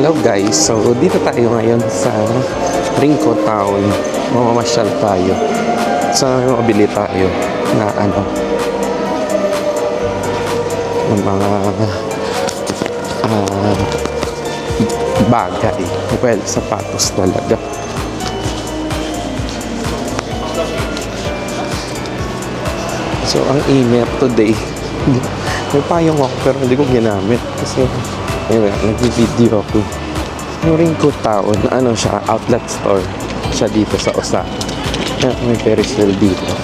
Hello guys, so dito tayo ngayon sa Ringco Town. Mamamasyal tayo. So mabili tayo na ng mga bagay. Well, sapatos talaga. So ang init today. May payong ako pero hindi ko ginamit kasi anyway, nag-video ako. Yung Ringco Town, siya, outlet store siya dito sa Osaka. May Ferris wheel dito.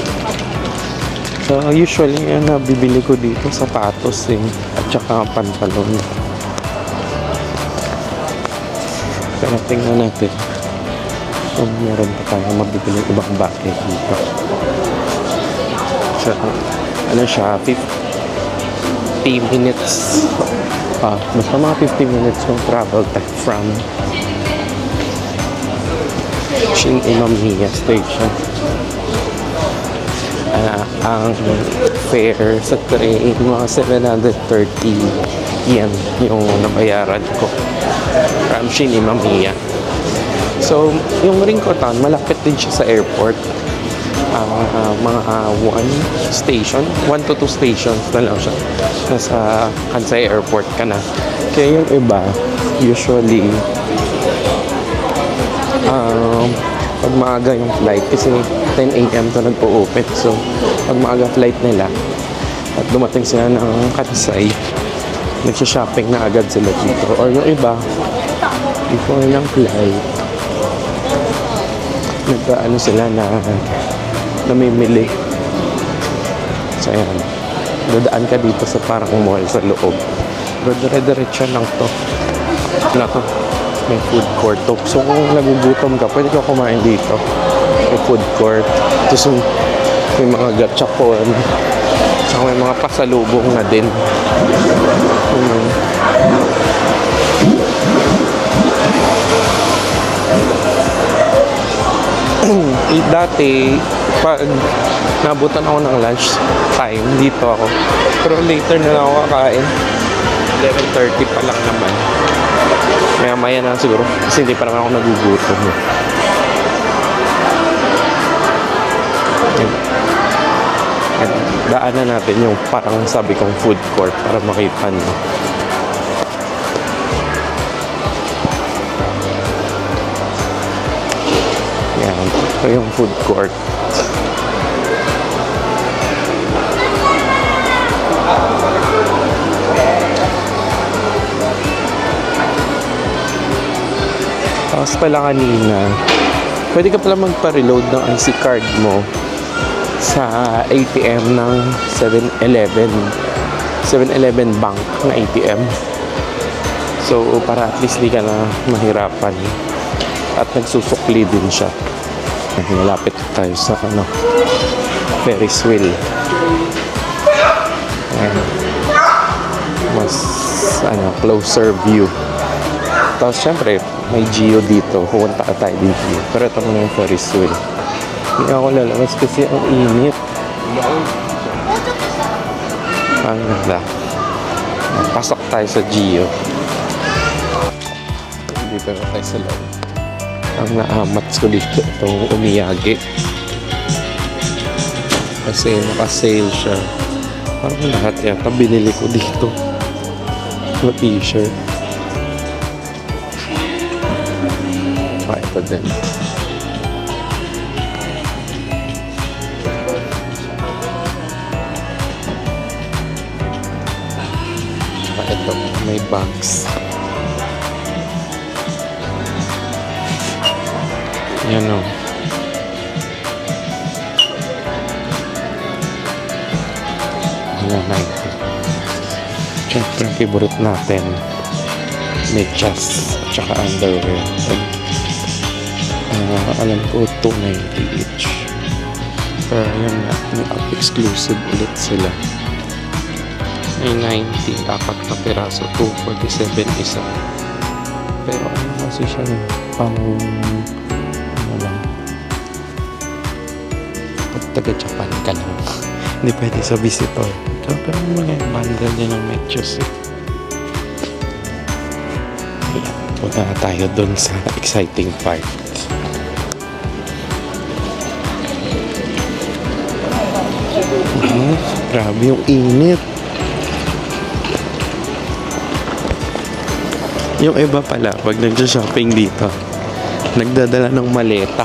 So usually yung nabibili ko dito sapatos at saka pantalon. Pero tingnan natin kung meron pa tayo mabibili ibang bagay dito. So siya, 50 minutes basta mga 50 minutes yung travel time from Shin-Imamiya Station. Ang fare sa train mga 730 yen yung nabayaran ko from Shin-Imamiya. So yung Ringco Town malapit din siya sa airport. Mga 1 to 2 stations na lang siya. Nasa Kansai Airport ka na. Kaya yung iba, usually, pag maaga yung flight, kasi 10 a.m. to nag-o-open. So, pag maaga flight nila, at dumating sila ng Kansai, nagsha-shopping na agad sila dito. Or yung iba, before ng flight, sila na namimili. So ayan, dadaan ka dito sa parang mall sa loob, pero dire-diretso lang to may food court to. So kung nagugutom ka, pwede ka kumain dito. May food court, tapos may mga gachapon, saka may mga pasalubong na din. Dati pag nabutan ako ng lunch time dito ako, pero later na lang ako kakain. 11:30 pa lang naman, maya na siguro kasi hindi pa naman ako nagugutom. Daanan natin yung parang sabi kong food court para makita nyo. Ito yung food court. Tapos pala kanina, pwede ka pala magpa-reload ng IC card mo sa ATM ng 7-Eleven Bank na ATM. So para at least di ka na mahirapan. At nagsusukli din siya. Malapit tayo sa Ferris wheel. Mas closer view. Tapos syempre may Geo dito, pupunta ka tayo dito. Pero ito muna yung Ferris wheel. Hindi ako lalabas kasi ang init. Ang ganda. Pasok tayo sa Geo. Dito na tayo sa loob. Ang naamats ko dito itong umiyagi kasi naka-sale siya. Parang lahat yata binili ko dito na t-shirt. Ito din. Ito may bags. Yan o. Ayan na ito. Siyempre ang favorite natin, medyas at saka underwear. Alam ko 290 each. Pero yun nga, may exclusive ulit sila. May 90, apat na piraso, 247 isa. Pero kasi siya pang taga-Japan ka lang. Hindi pwede sa visitor. So, pero mga bundle din ng medyas. Ayan. Punta na tayo dun sa exciting part. Grabe yung init. Yung iba pala, pag nag-shopping dito, nagdadala ng maleta.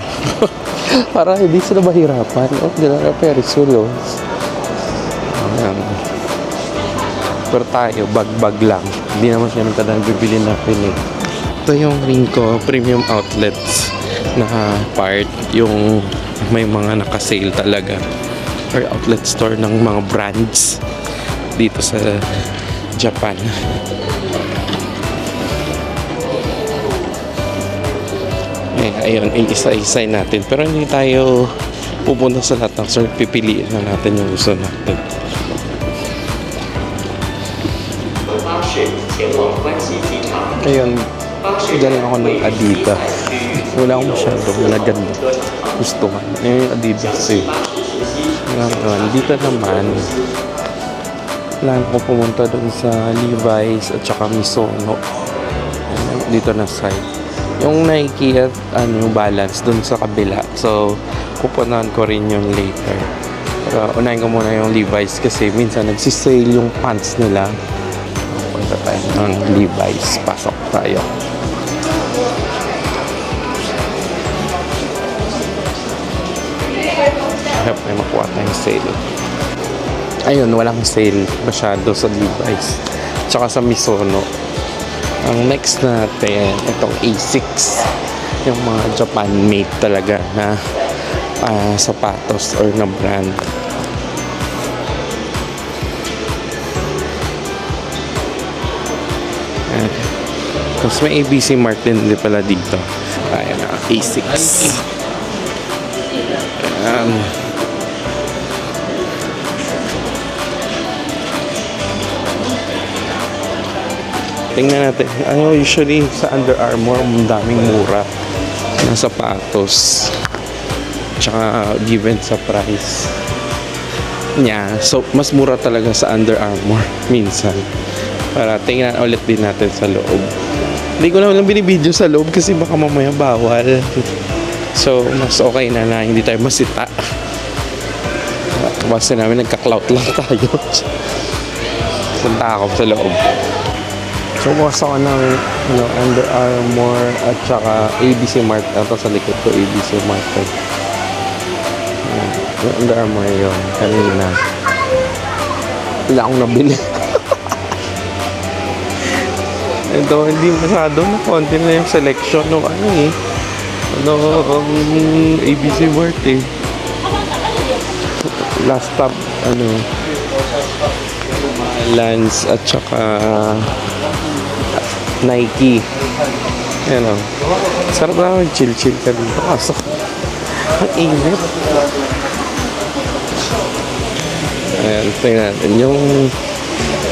Para hindi sila mahirapan. Oh, dala na Ferris wheel, oh. Ayan. Pero tayo, bag-bag lang. Hindi naman siya talagang bibili natin eh. Ito yung Rinco Premium Outlets na part. Yung may mga naka-sale talaga. Or outlet store ng mga brands dito sa Japan. Ayun, isa-isay natin. Pero hindi tayo pupunta sa lahat ng store. Pipiliin na natin yung gusto natin. Ayun, dala ako ng Adidas. Wala akong masyadong naganda. Gusto ko. Ayun yung Adidas eh. Ngayon, dito naman, plan ko pumunta dun sa Levi's at saka Misono. Dito na side. Yung Nike at Balance dun sa kabila. So, pupunahan ko rin yung later. Pero unahin ko muna yung Levi's kasi minsan nagsisale yung pants nila. Punta tayo ng Levi's. Pasok tayo. Harap may makuha tayong sale. Ayun, walang sale masyado sa Levi's. Tsaka sa Misono. Ang next natin, itong Asics. Yung mga Japan-made talaga na sapatos or na brand. Tapos may ABC Mart din pala dito. Ayan na, Asics. Tingnan natin. Usually sa Under Armour, daming mura na sapatos. Tsaka given sa price niya. So, mas mura talaga sa Under Armour minsan. Para tingnan ulit din natin sa loob. Hindi ko naman binibideo sa loob kasi baka mamaya bawal. So, mas okay na hindi tayo masita. Basta namin nagka-clout lang tayo. Punta ako sa loob. So, bukas ako ng Under Armour at saka ABC Mart. Ito sa likod ko, ABC Mart. Yung Under Armour yun. Kanina. Wala akong nabili. Ito, hindi masyado na konti na yung selection ng ABC Mart eh. Last stop, Lance at saka Nike. Ayan o. Sarap na chill-chill ka dito. Kaso, ang init. Ayan, tingnan natin. Yung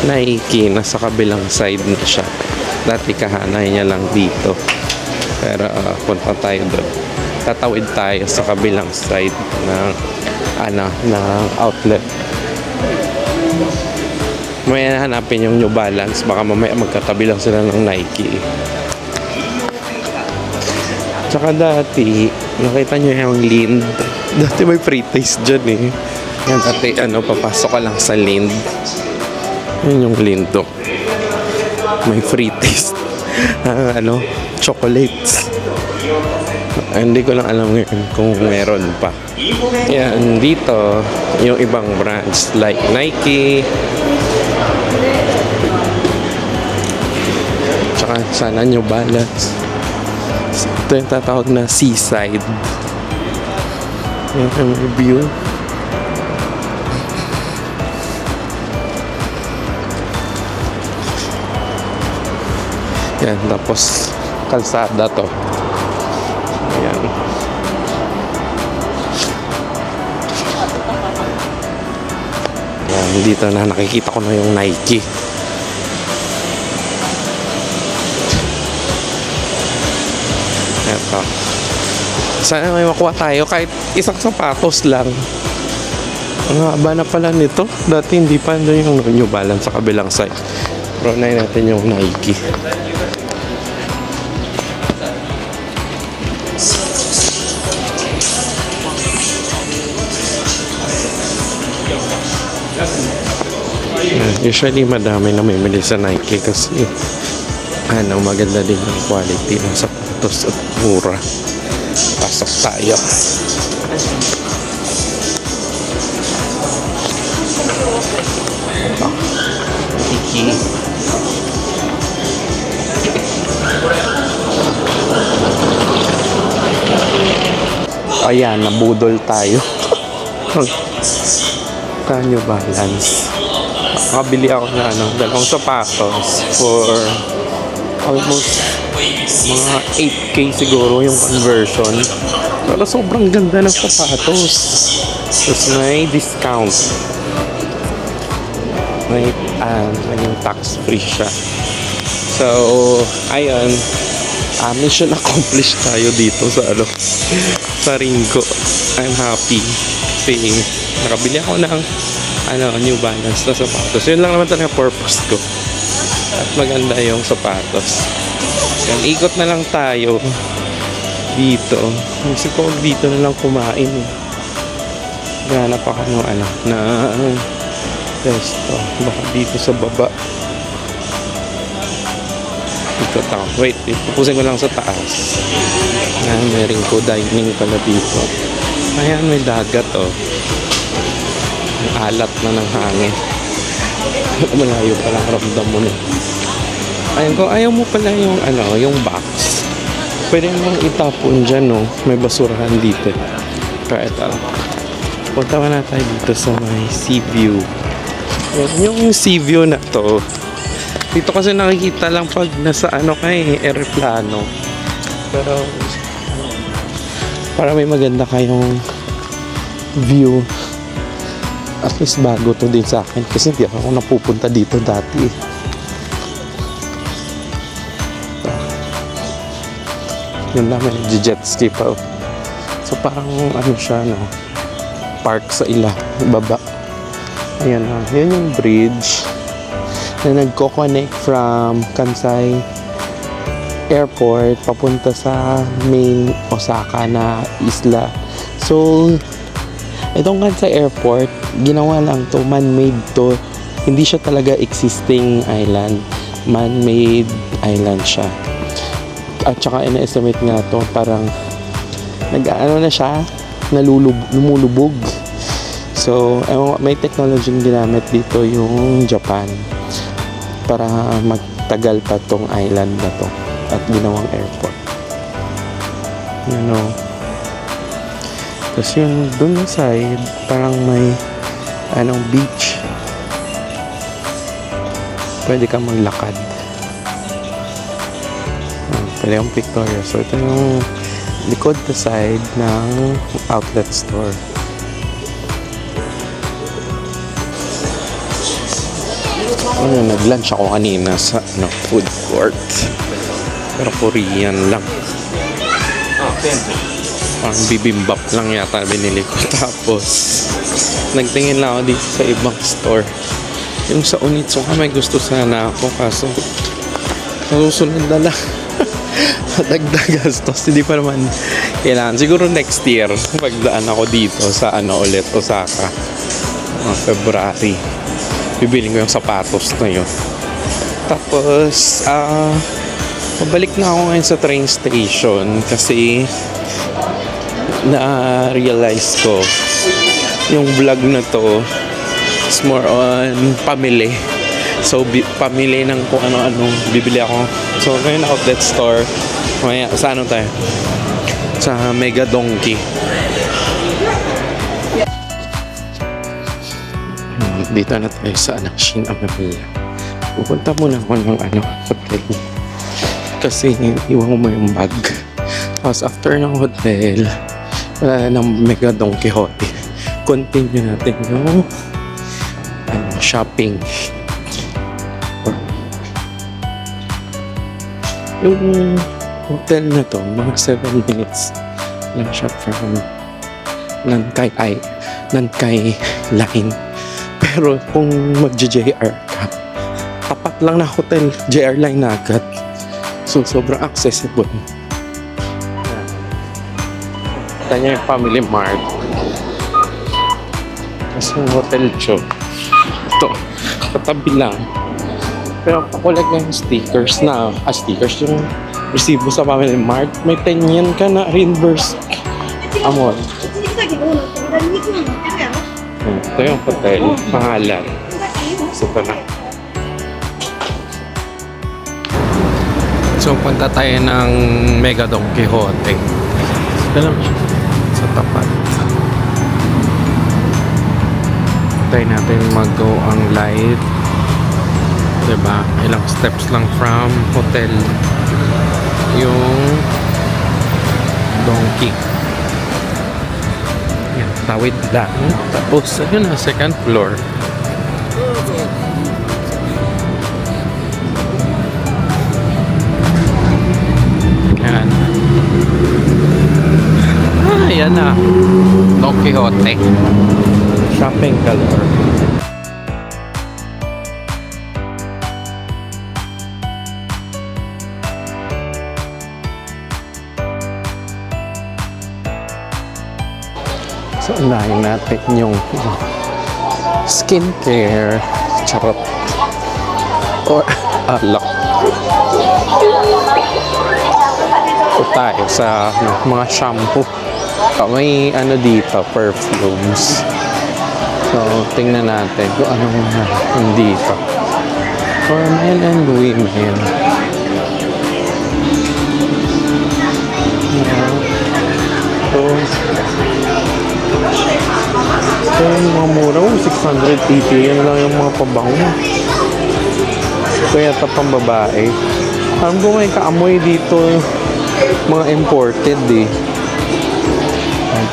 Nike, nasa kabilang side na siya. Dati kahanay niya lang dito. Pero punta tayo doon. Tatawid tayo sa kabilang side ng outlet. May hanapin yung New Balance. Baka mamaya magkatabi lang sila ng Nike. Tsaka dati, nakita nyo yung Lind. Dati may free taste dyan eh. Yan dati, papasok ka lang sa Lind. Yan yung Lind to. May free taste. Chocolates. Hindi ko lang alam ngayon kung meron pa. Yan, dito, yung ibang brands like Nike. Tsaka sana New Balance. Ito yung tatawag na Seaside. Yan yung review. Yan, tapos kalsada to. Ayan. Yan, dito na nakikita ko na yung Nike. Eto. Sana may makuha tayo kahit isang sapatos lang. Ang haba na pala nito. Dati hindi pa doon yung New Balance sa kabilang side. Pero unahin natin yung Nike. Usually, madami na may mili sa Nike kasi maganda din ang quality ng sapatos at mura. Pasok tayo. Iki. Ayan, nabudol tayo. Kanyo balance. Nakabili ako na dalawang sapatos for almost mga 8K siguro yung conversion. Pero sobrang ganda ng sapatos. Tapos may discount. May tax free siya. So, ayun. Mission accomplished tayo dito sa Ringo. I'm happy kasi nakabili ako ng New Balance na sapatos. Yun lang naman talaga purpose ko. At maganda yung sapatos. Yan, ikot na lang tayo dito. Isip ko dito na lang kumain. Ganap ako ng resto. Baka dito sa baba. Ikot ako. Wait, ipupusin ko lang sa taas. Yan, may Ringo dining pala dito. Ayan, may dagat alat na ng hangin. Malayo pa lang ramdam mo na. Ayun, kung ayaw mo pala yung box, pwede mong itapon dyan, may basurahan dito. Kaya ito, punta na tayo dito sa may sea view. Yung sea view na to, dito kasi nakikita lang pag nasa aeroplano. Pero para may maganda kayong view, at least bago to din sa akin kasi hindi ako napupunta dito dati. Yun naman, jet ski pa. So parang siya, park sa baba. Ayan, yun yung bridge na nagko-connect from Kansai Airport papunta sa main Osaka na isla. So itong Kansai Airport, ginawa lang to, man-made to. Hindi siya talaga existing island. Man-made island siya. At saka ina-estimate nga to, parang na siya, lumulubog. So, may technology ginamit dito yung Japan para magtagal pa tong island na to at ginawang airport. Tapos yung dun na side, parang may beach. Pwede kang maglakad. Pwede kang pictorial. So ito yung likod na side ng outlet store. Nag-lunch ako kanina sa food court. Pero Korean lang. Parang bibimbap lang yata binili ko. Tapos nagtingin lang ako dito sa ibang store. Yung sa Onitsuka may gusto sana ako, kaso susunod na lang. Dagdag gastos, hindi pa naman kailangan. Siguro next year pagdaan ako dito sa ulit, Osaka, February, bibiling ko yung sapatos na yun. Tapos pabalik na ako ngayon sa train station kasi na-realize ko yung vlog na to is more on pamili. So pamili ng kung ano-ano bibili ako. So ngayon outlet store, maya sa tayo, sa Mega Donkey. Dito na tayo sa Shin Amarilla. Pupunta muna ako ng hotel kasi iwan mo yung bag. Tapos after ng hotel, wala ng Mega Don Quixote, continue natin yung shopping. Yung hotel na to, mga 7 minutes lang siya from Nankai line. Pero kung mag-JR ka, tapat lang na hotel, JR line na agad. So sobrang accessible. Ito niya yung Family Mart. Tapos yung Hotel Cho. Ito, Katabi lang. Pero pakulag na yung stickers yung resibo sa Family Mart. May 10 yen ka na reimburse. Amor. Ito yung hotel. Pangalan. So, ito na. So, punta tayo ng Mega Don Quixote. Ito lang siya. Sa tapat. Tayo natin mag-go ang light. Diba? Ilang steps lang from hotel. Yung Donkey. Yan, tawid lang. Tapos, yun na, second floor. Yan. Yan na. Don Quixote. Shopping galore. So, unahin natin yung skincare. Charot. Or alak. Ito tayo sa mga shampoo. May ano dito, perfumes. So, tingnan natin kung anong dito. For men and women. So, yung mga mura, 680. Yan lang yung mga pabango. Kaya ito pang babae. Alam ko may kaamoy dito mga imported eh.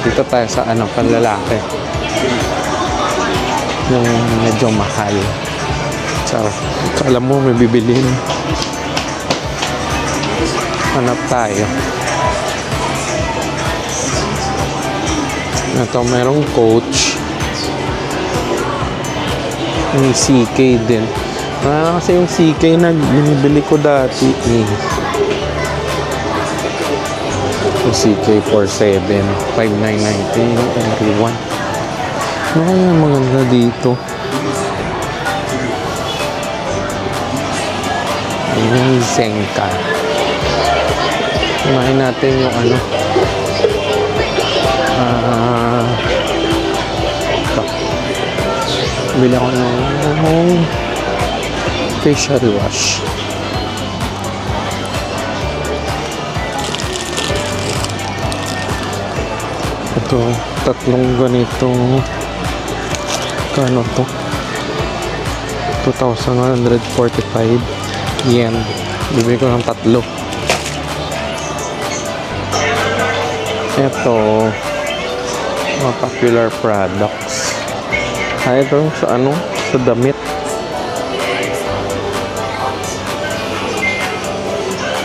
Dito tayo sa panlalaki. Yung medyo mahal. So, alam mo, may bibilin. Hanap tayo. Ito, merong Coach. May CK din. Kasi yung CK na binibili ko dati eh. Yung CK47 5990 yung everyone. Ano kaya maganda dito? Yung Zenka. Kumain natin yung ito. Bili ako ng facial wash. Ito, tatlong ganitong kano to? 2,145 yen. Bibili ko ng tatlo. Ito, mga popular products. Ito sa sa damit.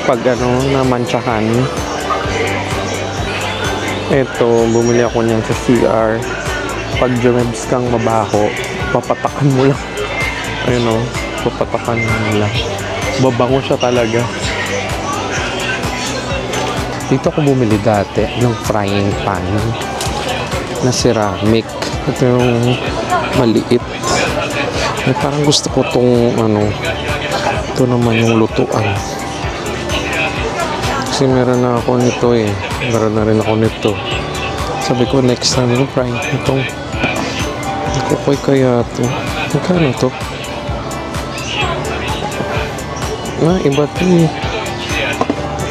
Pag namantsahan. Ito, bumili ako niyan sa CR. Pag jumebs kang mabaho, papatakan mo lang. Ayun papatakan mo lang. Babango siya talaga. Dito ako bumili dati ng frying pan na ceramic. Ito yung maliit. Parang gusto ko tong ito naman yung lutuan. Kasi meron na ako nito eh. Meron na rin ako nito. Sabi ko next time yung frying itong kukoy kaya ito. Magkano to? Iba ito eh.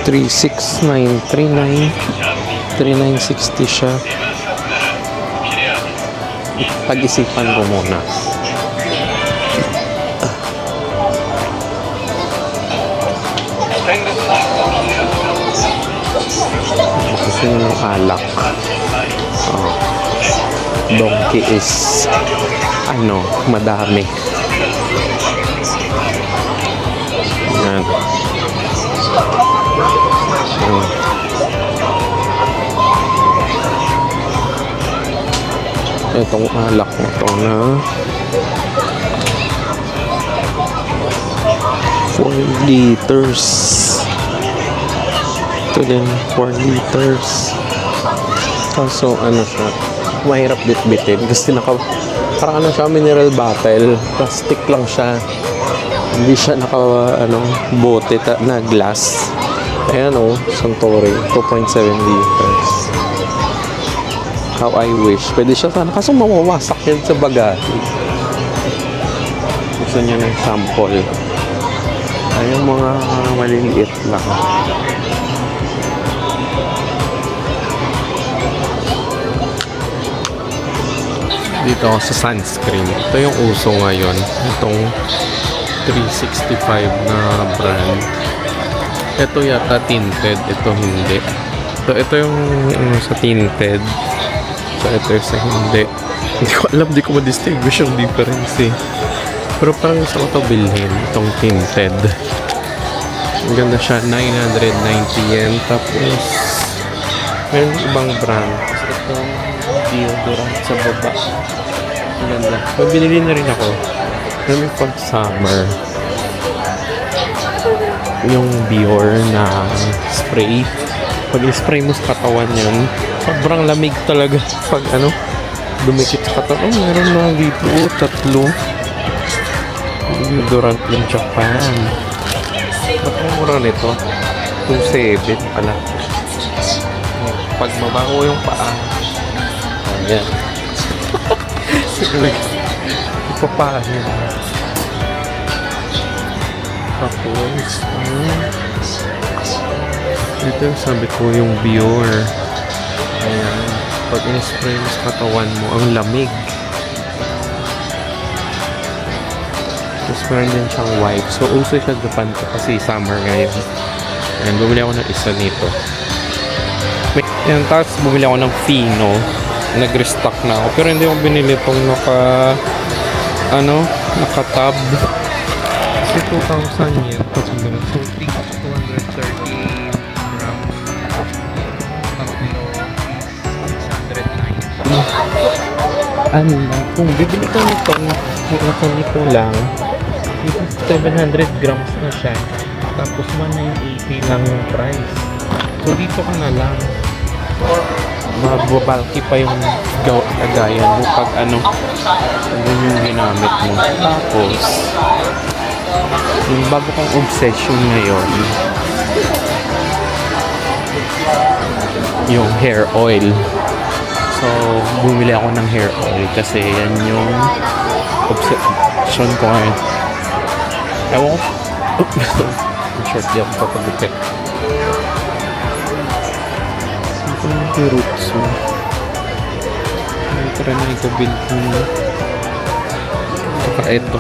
36939 3960 siya. Pag-isipan ko muna. Kasi yung alak. Donkey is madami. Yan. Itong alak na ito na 4 liters. Ito din 4 liters. Kaso siya, mahirap bitbitin kasi Parang ano siya, mineral bottle. Plastic lang siya. Hindi siya naka, bote na glass. Ayan o, Suntory. 2.7 liters. How I wish. Pwede siya sana. Kaso mawawasak yan sa bagahe. Gusto niya ng sample. Ayun, mga maliliit lang. Dito ako sa sunscreen. Ito yung uso ngayon. Itong 365 na brand. Ito yata tinted. Ito hindi. Ito yung sa tinted. So ito yung sa hindi. Hindi ko alam. Hindi ko ma-distinguish yung difference eh. Pero parang gusto ko ito bilhin. Itong tinted. Ang ganda siya. 990 yen. Tapos meron ibang brand. Tapos itong deodorant sa baba. Ang ganda. So, binili na rin ako. Namin pag summer. Yung Bior na spray. Pag spray mo sa katawan yan, sobrang lamig talaga. Pag dumikit sa katawan. Oh, meron na dito. 3. Deodorant ng Japan. Ba't ang mura nito? 2.7 pala. Pag mabango yung paa. Ayan. Ipapahin. Tapos, ito sabi ko yung Bior. Ayan. Pag in-spray mo sa katawan mo, ang lamig. Tapos meron din siyang wipe. So, uso siya Japan ko kasi summer ngayon. Ayan, bumili ako ng isa nito. Yan, tapos bumili ako ng Fino. Nag-restock na ako. Pero hindi ako binili itong naka-tab. Kasi 2,000 yen. Tapos ganun. So, 230 grams. Tatlo, 690. Kung bibili ko nitong nito lang, 700 grams na siya. Tapos 1,980 lang yung price. So, dito ka na lang. Mababalki pa yung lagayan mo pag ano yung ginamit mo. Tapos, yung bago kong obsession ngayon, yung hair oil. So, bumili ako ng hair oil kasi yan yung obsession ko ngayon. Ewan ko. Short di ako papagupit. Ito yung roots mo. Ito rin na ito build mo. Tsaka ito.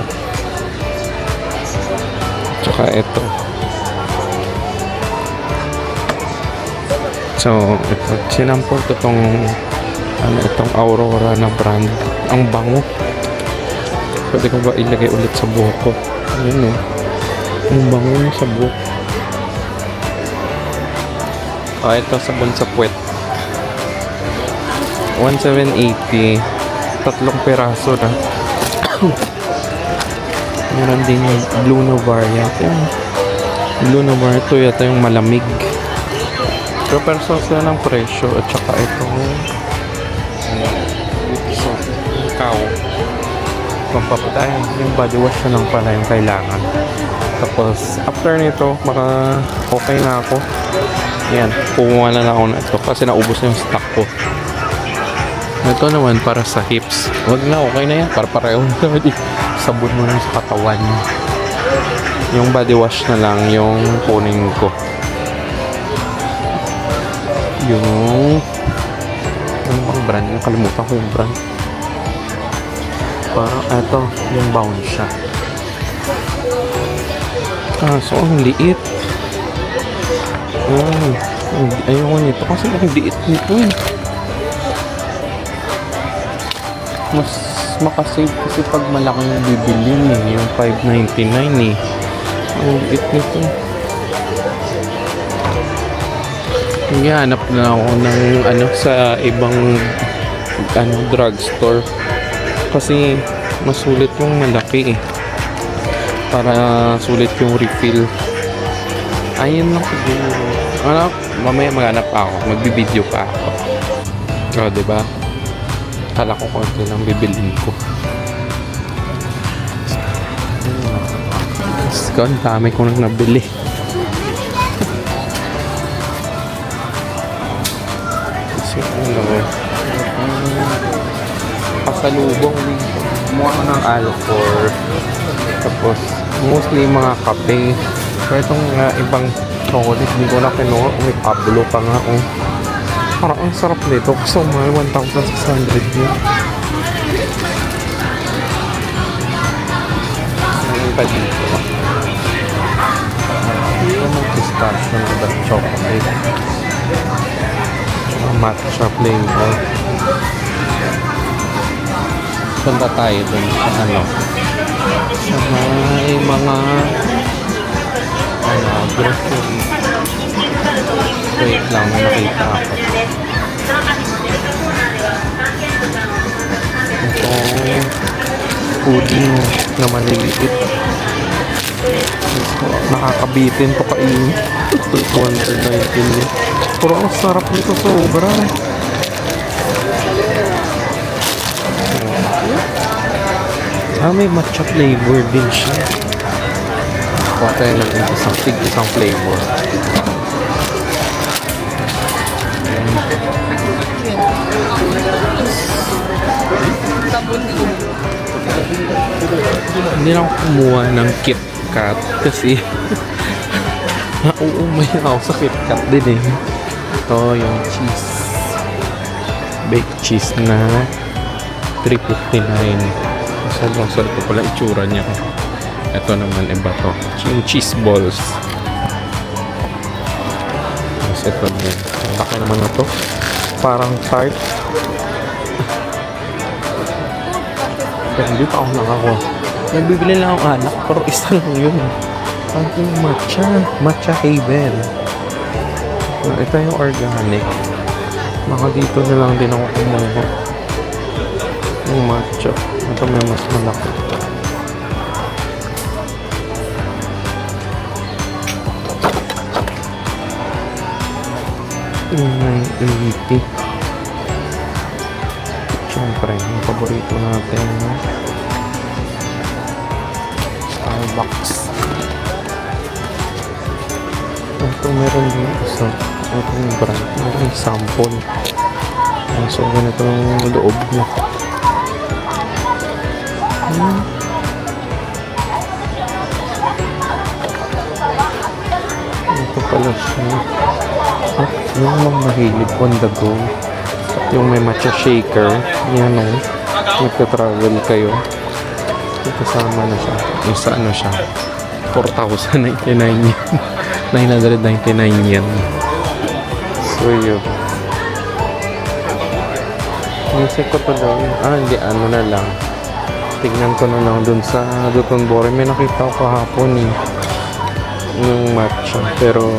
Tsaka ito. So, ito. Sinampol ko itong Aurora na brand. Ang bango. Pwede ko ba ilagay ulit sa buhok ko? Ayan o. Ang bango na sa buhok. Ito sabon sa puwet. 1,780. 3 peraso na. Meron din yung Blue No variant. Yung Blue No variant. Ito yata yung malamig. Pero perso sila ng presyo. At saka itong ikaw. Pampapatay. Yung body wash na lang pala yung kailangan. Tapos after nito, baka okay na ako. Yan, kumuha na lang ako na ito kasi naubos na yung stock ko. Ito naman para sa hips. Wag na, okay na yan. Para pareho na. Sabon mo na sa katawan. Yung body wash na lang yung kunin ko. Yung brand. Nakalimutan ko yung brand. Parang ito, yung bounce siya. So ang liit. Ayoko nito kasi ang liit nito eh. Mas makasave kasi pag malaki yung bibilin eh. Yung 599 eh. Ang liit nito. Hanap na ako ng sa ibang drugstore. Kasi masulit yung malaki eh. Para sulit yung refill. Ayun lang siguro. Mamaya maghanap ako. Magbibideo pa ako. O, diba? Kala ko konti lang bibilin ko. Ikaw, ang dami ko nang nabili. Kasi pasalubong dito. Kumuha ko ng Alcor. Tapos, mostly mga kape. Pero itong ibang chocolate, hindi ko na kinuha. May Pablo pa nga. Parang ang sarap nito. Kasi may 1,600 yun. Ano pa dito? Ito may pistachio ng dark chocolate. Matcha flavor. Punta tayo dun sa sa may mga grocery. Wait lang, nakita ako. Ito, pudding na maliliit. Nakakabitin to kainin. 119. Pero ang sarap nito, sobra. May matcha flavor din siya. Kuha tayo ng isang flavor. Hindi lang kumuha ng KitKat kasi nauumay ako sa KitKat din eh. Ito yung cheese. Baked cheese na $3.59. Sobrang sarap pala itsura niya. Ito naman iba to. Yung cheese balls. Tapos ito din. Laki naman na to. Parang tart. Pero hindi pa ako nakakuha. Nagbibili lang ang anak. Pero isa lang yun. Ang yung matcha. Matcha Haven. Ito yung organic. Baka dito na lang din ako kumuha. Yung matcha. Ito may mas malaki. Yung 980. Siyempre, yung paborito natin. Starbucks. Ito meron din isa. Ito yung brand. Meron yung sample. So, ganito yung loob niya. Ito pala siya. Yung mga mahilig on the go. Yung may matcha shaker. Yan o. Magka-travel kayo. Kasama na siya. Yung sa ano siya. 4,099 yen. 999 yen. So yun. Music ko to daw. Hindi. Ano na lang. Tignan ko na lang dun sa Dotonbori. May nakita ko kahapon eh. Yung matcha. Pero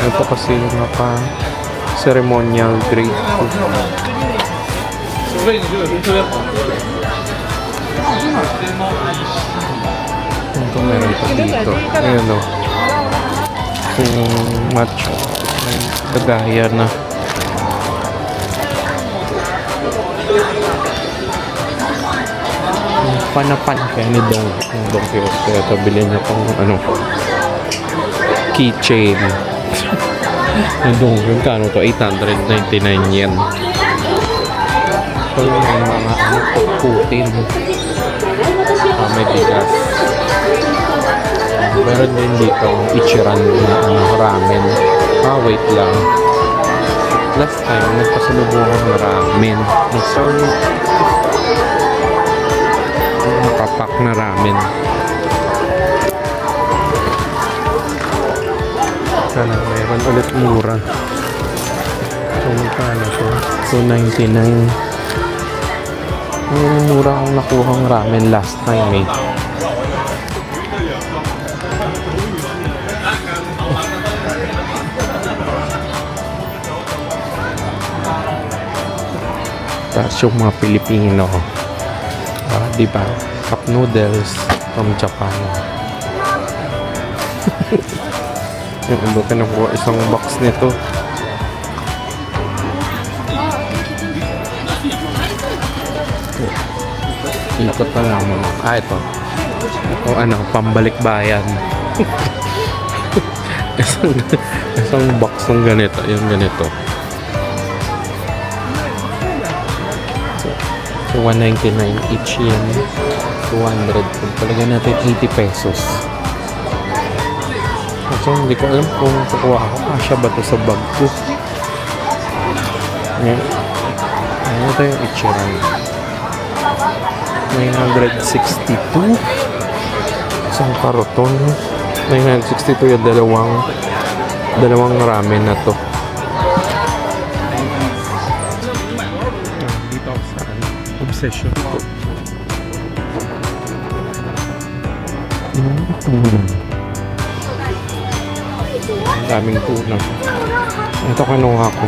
ito kasi yung naka-ceremonial grade. Ito meron pa dito. Ayan o. Yung matcha. May kagaya na. Panapan kaya ni Don Quixote. Ito bilhin niya pang keychain. Yung kano to? 899 yen. So yung mga putin. May bigas. Meron din dito Ichiran na ramen. Wait lang. Last time nagpasalubong ng ramen. Sorry. Nakapak na ramen. Sana mayroon ulit mura. So magkano to? 299. Mura akong nakuhang ramen last time eh. Tapos yung mga Pilipino, diba? Cup noodles from Japan. Yung iba ka nakuha isang box nito. Ikot pa lang mo. Ito. O ano, pambalik bayan. isang box ng ganito. Yung ganito. So 199 each yan. 200. Palagyan natin 80 pesos. So hindi ko alam kung kukuha ako. Kasya ba ito sa bag ko? Ayan. Ano ito yung itsura niya? 962. Isang karoton. 962 yung dalawang ramen na to. Dito ako sa obsession ko. Ang daming tuna. Ito kinuha ko.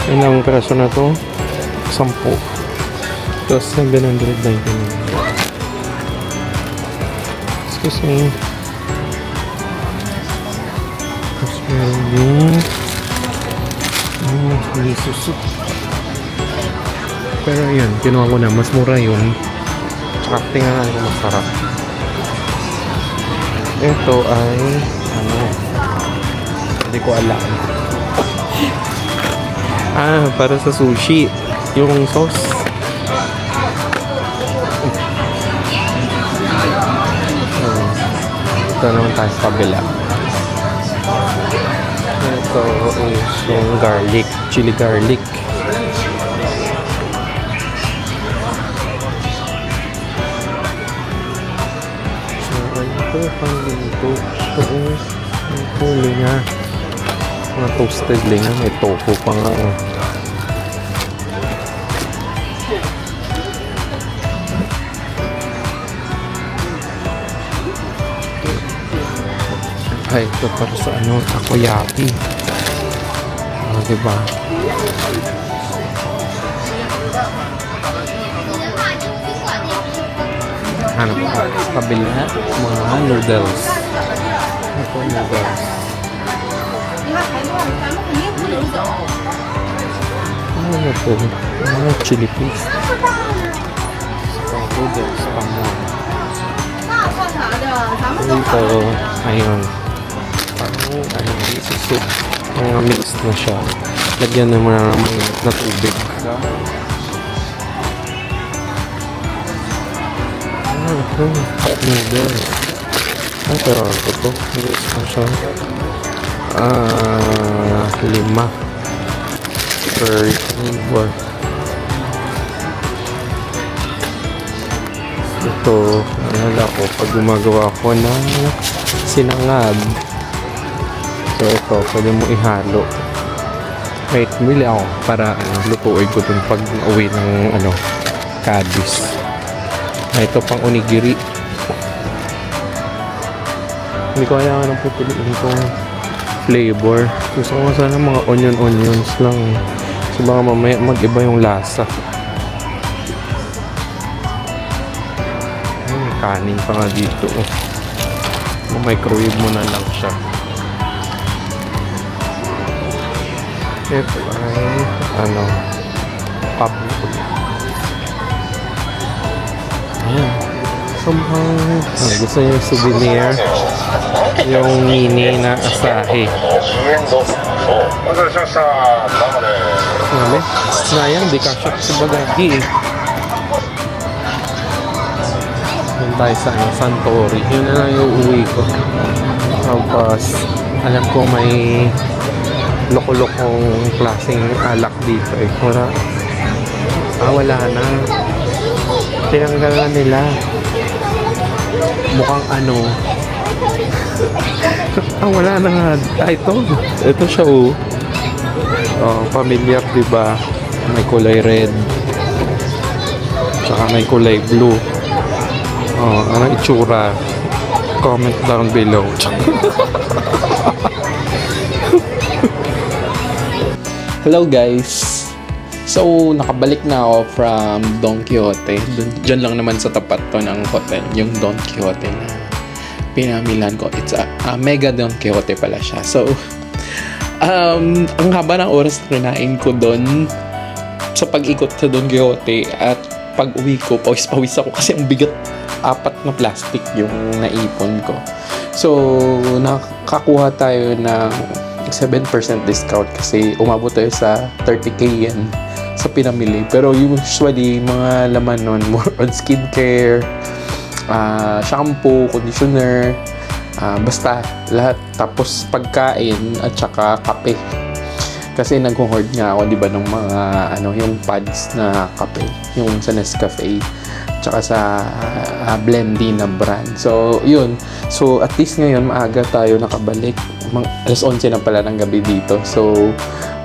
Ilang peraso na to? 10. Tapos 799. Excuse me. Tapos meron din. May suso. Pero yun, kinuha ko na. Mas mura yun. Tsaka tingnan ko masarap. Ito ay ano, hindi ko alam. Para sa sushi yung sauce. Ito naman tayo sa kabila. Ito is yung garlic, chili garlic. Ito pang lito. Ito ito linga. Mga toasted linga. May tofu pa nga. Ay, ito para sa ano, takoyaki. Diba? Hanap ko sa kabila, mga noodles. Ito noodles. Ano na ito? Mga chili paste. Sa noodles, pamon. Ito, ayun. Ano, soup. Mga mixed na siya. Lagyan naman naman na tubig. Ito. Noodles. Pero ito. Mixed na siya. 5 per flavor. Ito, nalala ko pag gumagawa ko ng sinangag. So ito, pwede mo ihalo. Wait, mili ako para lutuin ko dun pag uwi ng Cadiz. Ito pang onigiri. Hindi ko kailangan ng pipiliin itong flavor. Gusto ko sana mga onions lang. So baka mamaya mag-iba yung lasa. May kanin pa nga dito. Microwave mo na lang siya. Ito ay pablo. Ayan. Somehow gusto niyo yung souvenir, yung mini na asahe. Sayang, di kasya sa bagagi eh. Yun tayo sa Santori. Yun na lang yung uwi ko. Tapos alam ko may loko-lokong klaseng alak dito eh. Wala na. Tinanggal na nila. Mukhang wala na nga. Ito siya familiar diba? May kulay red. Tsaka may kulay blue. Anong itsura? Comment down below. Hello guys! So, nakabalik na ako from Don Quixote. Diyan lang naman sa tapat to ng hotel, yung Don Quixote na pinamilan ko. It's a Mega Don Quixote pala siya. So, ang haba ng oras na kinain ko doon sa pag-ikot sa Don Quixote at pag uwi ko, pawis-pawis ako kasi ang bigat, 4 na plastic yung naipon ko. So, nakakuha tayo ng 7% discount kasi umabot tayo sa 30k yen sa pinamili. Pero usually, mga laman nun, more on skincare, shampoo, conditioner, basta lahat. Tapos pagkain at saka kape. Kasi nag-hoard nga ako, di ba, ng mga yung pads na kape, yung sa Nescafe, tsaka sa Blendy na brand. So, yun. So, at least ngayon, maaga tayo nakabalik. Alas 11 na pala ng gabi dito. So,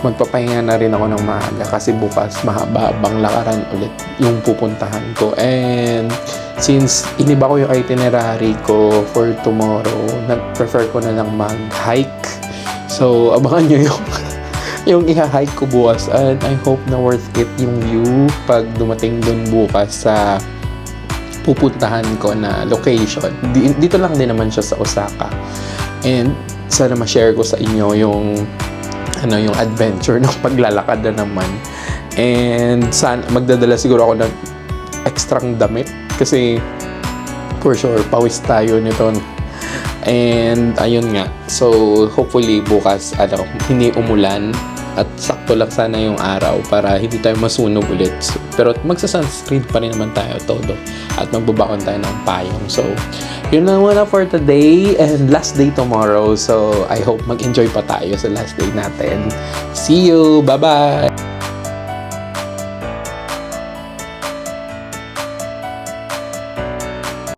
magpapahinga na rin ako ng maaga kasi bukas mahaba-habang lakaran ulit yung pupuntahan ko. And since iniba ko yung itinerary ko for tomorrow, nag-prefer ko na lang mag-hike. So, abangan nyo yung iha-hike ko bukas, and I hope na worth it yung view pag dumating dun bukas sa pupuntahan ko na location. Dito lang din naman siya sa Osaka. And sana ma-share ko sa inyo yung yung adventure ng paglalakad na naman. And magdadala siguro ako ng extrang damit kasi for sure pawis tayo nito. And ayun nga. So hopefully bukas hindi umulan at sakto lang sana yung araw para hindi tayo masunog ulit. Pero magsa-sunscreen pa rin naman tayo todo at magbabakon tayo ng payong. So yun lang muna for today and last day tomorrow. So I hope mag-enjoy pa tayo sa last day natin. See you! Bye-bye!